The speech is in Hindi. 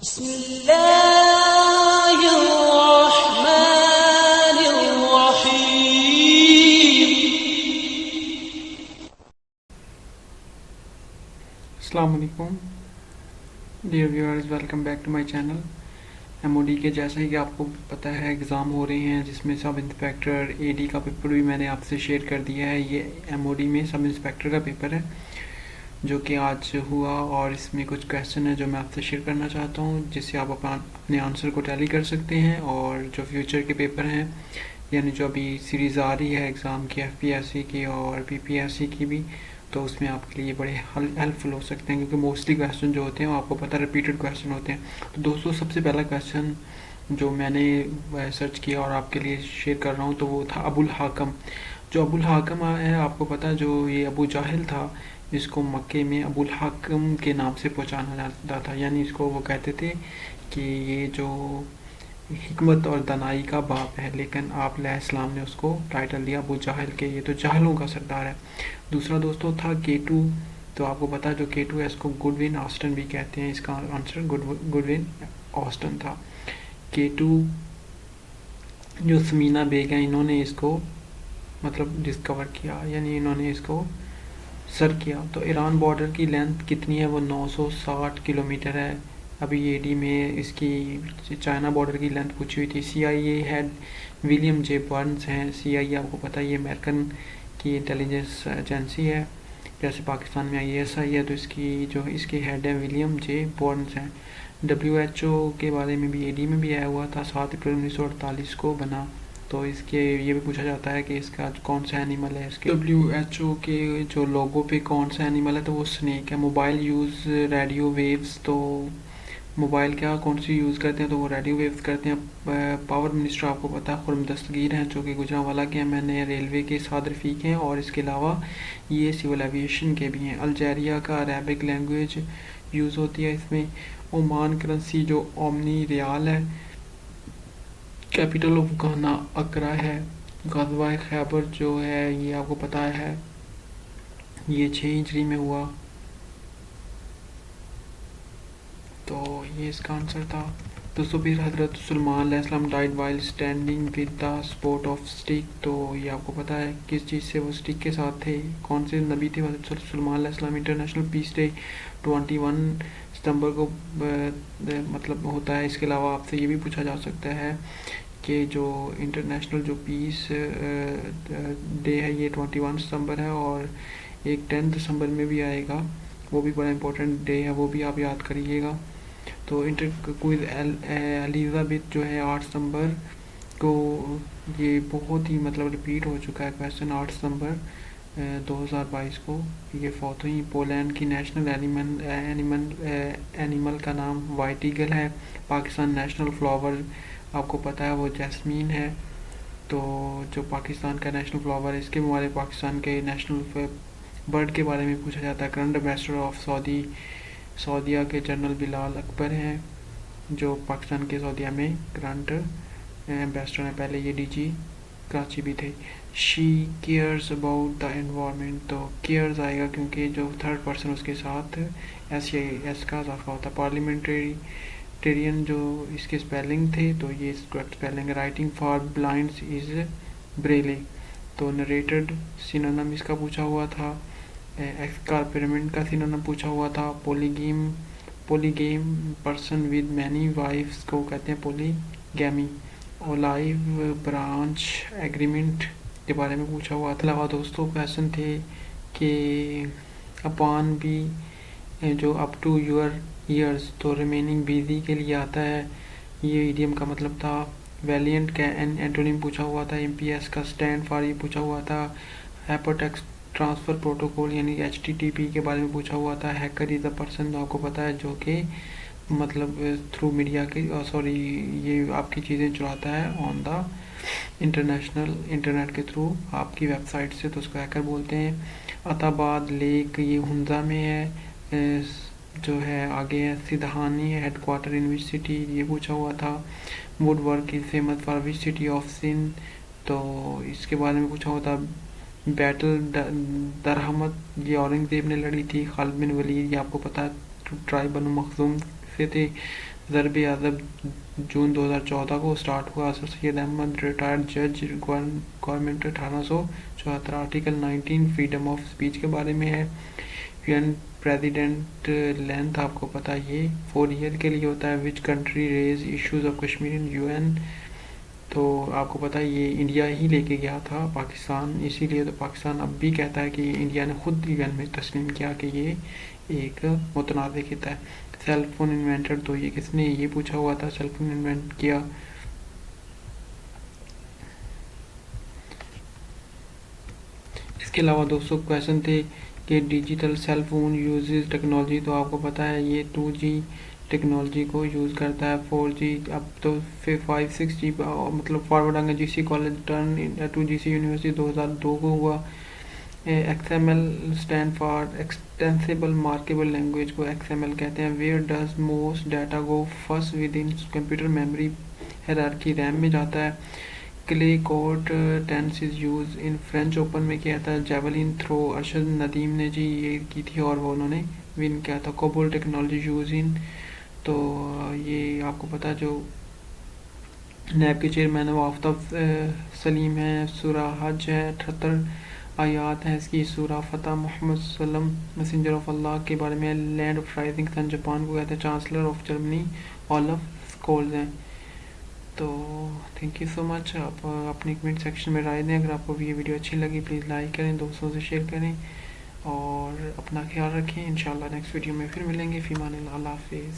अस्सलाम वालेकुम dear viewers, welcome back to my channel. MOD के जैसा ही कि आपको पता है एग्ज़ाम हो रहे हैं, जिसमें सब इंस्पेक्टर एडी का पेपर भी मैंने आपसे शेयर कर दिया है। ये एमओडी में सब इंस्पेक्टर का पेपर है जो कि आज हुआ, और इसमें कुछ क्वेश्चन है जो मैं आपसे शेयर करना चाहता हूँ, जिससे आप अपने आंसर को टैली कर सकते हैं। और जो फ्यूचर के पेपर हैं, यानी जो अभी सीरीज़ आ रही है एग्ज़ाम की, एफपीएससी की और पीपीएससी की भी, तो उसमें आपके लिए बड़े हेल्पफुल हो सकते हैं, क्योंकि मोस्टली क्वेश्चन जो होते हैं वो आपको पता है रिपीटेड क्वेश्चन होते हैं। तो दोस्तों, सबसे पहला क्वेश्चन जो मैंने सर्च किया और आपके लिए शेयर कर रहा हूँ, तो वो था अबुल हाकम। जो अबुल हाकम है, आपको पता है जो ये अबू जाहिल था, इसको मक्के में अबुल हाकम के नाम से पहचाना जाता था। यानी इसको वो कहते थे कि ये जो हिकमत और दनाई का बाप है, लेकिन आप अलैहिस्सलाम ने उसको टाइटल दिया अबू जाहिल के, ये तो जाहलों का सरदार है। दूसरा दोस्तों था केटू। तो आपको पता है जो केटू है, इसको गुडविन ऑस्टन भी कहते हैं। इसका आंसर गुडविन ऑस्टन था। केटू जो समीना बेग है, इन्होंने इसको मतलब डिस्कवर किया, यानी इन्होंने इसको सर किया। तो ईरान बॉर्डर की लेंथ कितनी है? वो 960 किलोमीटर है। अभी एडी में इसकी चाइना बॉर्डर की लेंथ पूछी हुई थी। CIA head William J Burns हैं। CIA आपको पता है ये अमेरिकन की इंटेलिजेंस एजेंसी है, जैसे पाकिस्तान में ISI है, तो इसके हेड है विलियम जे बर्न्स हैं। WHO के बारे में भी एडी में भी आया हुआ था, 7 अप्रैल 1948 को बना। तो इसके ये भी पूछा जाता है कि इसका कौन सा एनिमल है। इसके WHO के जो लोगो पे कौन सा एनिमल है, तो वो स्नेक है। मोबाइल यूज़ रेडियो वेव्स, तो मोबाइल क्या कौन सी यूज़ करते हैं, तो वो रेडियो वेव्स करते हैं। पावर मिनिस्टर आपको पता है खुर्म दस्तगीर हैं, जो कि गुजरांवाला के एम एन ए रेलवे के 7 रफीक हैं, और इसके अलावा ये सिविल एविएशन के भी हैं। अल्जेरिया का अरेबिक लैंग्वेज यूज़ होती है इसमें। ओमान करेंसी जो ओमनी रियाल है। कैपिटल ऑफ गाना अकरा है। गज़वा खैबर जो है, ये आपको पता है ये 6 हिजरी में हुआ। तो ये इसका आंसर था। दोस्तों, फिर हज़रत सुलेमान अलैहिस्सलाम died while standing with the sport of stick. तो ये आपको पता है किस चीज़ से वो स्टिक के साथ थे, कौन से नबी थे? हज़रत सुलेमान अलैहिस्सलाम। इंटरनेशनल पीस डे 21 सितंबर को मतलब होता है। इसके अलावा आपसे ये भी पूछा जा सकता है कि जो इंटरनेशनल जो पीस डे है, ये 21 सितंबर है, और एक 10 दिसंबर में भी आएगा, वो भी बड़ा इंपॉर्टेंट डे है, वो भी आप याद करिएगा। तो इंटर क्विज एलिजाबेथ जो है 8 सितंबर को, ये बहुत ही मतलब रिपीट हो चुका है क्वेश्चन। 8 सितंबर 2022 को ये फौत हुई। पोलैंड की नेशनल एनिमल का नाम वाइट ईगल है। पाकिस्तान नेशनल फ्लावर आपको पता है वो जैस्मीन है। तो जो पाकिस्तान का नेशनल फ्लावर है, इसके बारे में पाकिस्तान के नेशनल बर्ड के बारे में पूछा जाता है। करंट एम्बेसडर ऑफ सऊदीया के जनरल बिलाल अकबर हैं, जो पाकिस्तान के सऊदीया में करंट एम्बेसडर हैं। पहले ये DG कराची भी थे। She cares about the environment, तो केयर्स आएगा क्योंकि जो थर्ड पर्सन उसके साथ SAS का इजाफा होता है। पार्लियामेंटेरियन जो इसके स्पेलिंग थे, तो ये करेक्ट स्पेलिंग है। Writing for blinds is Braille. तो नरेटेड सिनोनिम इसका पूछा हुआ था। एक्सकारपेरमेंट का सिनोनिम पूछा हुआ था। पोलीगेम पर्सन विद मैनी वाइफ्स को कहते हैं पोलीगैमी। ओलाइव ब्रांच एग्रीमेंट के बारे में पूछा हुआ था। अलावा दोस्तों क्वेश्चन थे कि अपॉन भी जो अप टू योर ईयर्स, तो रिमेनिंग बिजी के लिए आता है। ये इडियम का मतलब था। वैलियंट का एंटोनिम पूछा हुआ था। MPS का स्टैंड फॉर ये पूछा हुआ था। हाइपरटेक्स्ट ट्रांसफ़र प्रोटोकॉल यानी HTTP के बारे में पूछा हुआ था। हैकर इज़ अ पर्सन, आपको पता है, जो कि मतलब थ्रू मीडिया के ये आपकी चीज़ें चुराता है ऑन द इंटरनेट के थ्रू आपकी वेबसाइट से, तो उसको हैकर बोलते हैं। अताबाद लेक ये हुंजा में है, जो है आगे है। सिदहानी हेडक्वार्टर इन विच सिटी, ये पूछा हुआ था। Wood work is famous for which city of Sindh, तो इसके बारे में पूछा हुआ था। बैटल दरहमत ये औरंगज़ेब ने लड़ी थी। खालिद बिन वलीद ये आपको पता है ट्राइब बनु मखजूम से थे। ज़रब अदब जून 2014 को स्टार्ट हुआ। सैयद अहमद रिटायर्ड जज, government 1874। Article 19 freedom of speech के बारे में है। यूएन प्रेसिडेंट लेंथ आपको पता है ये 4 ईयर के लिए होता है। Which country raise issues of Kashmir in UN, तो आपको पता है ये इंडिया ही लेके गया था पाकिस्तान, इसीलिए तो पाकिस्तान अब भी कहता है कि इंडिया ने खुद यूएन में तस्लीम किया कि ये एक मुतनाज़ खिता है। सेल फोन इन्वेंटेड, तो ये किसने ये पूछा हुआ था, सेल फोन इन्वेंट किया। इसके अलावा दोस्तों क्वेश्चन थे कि digital cell phone uses technology, तो आपको पता है ये 2G टेक्नोलॉजी को यूज़ करता है। 4G अब तो फिर 5-6G मतलब फॉरवर्ड आगे। GC college turn to GC university 2002 को हुआ। XML stand for extensible markable language को XML कहते हैं। Where does most data go first within computer memory hierarchy, RAM में जाता है। Clay court tennis is use in French Open में किया था। जेवलिन थ्रो अरशद नदीम ने जी ये की थी और वो उन्होंने विन किया था। कोबोल टेक्नोलॉजी यूज इन, तो ये आपको पता जो नैब के चेयरमैन है वो आफ्ताब सलीम है। सूरा हज है, 78 आयात हैं इसकी। सूरा फतह मोहम्मद सल्लम मैसेंजर ऑफ अल्लाह के बारे में। Land of rising sun Japan को कहते हैं। Chancellor of Germany Olaf Scholz हैं। तो थैंक यू सो मच। आप अपने कमेंट सेक्शन में राय दें। अगर आपको ये वीडियो अच्छी लगी प्लीज़ लाइक करें, दोस्तों से शेयर करें और अपना ख्याल रखें। इंशाल्लाह नेक्स्ट वीडियो में फिर मिलेंगे। फ़ीमान अल्लाह हाफिज़।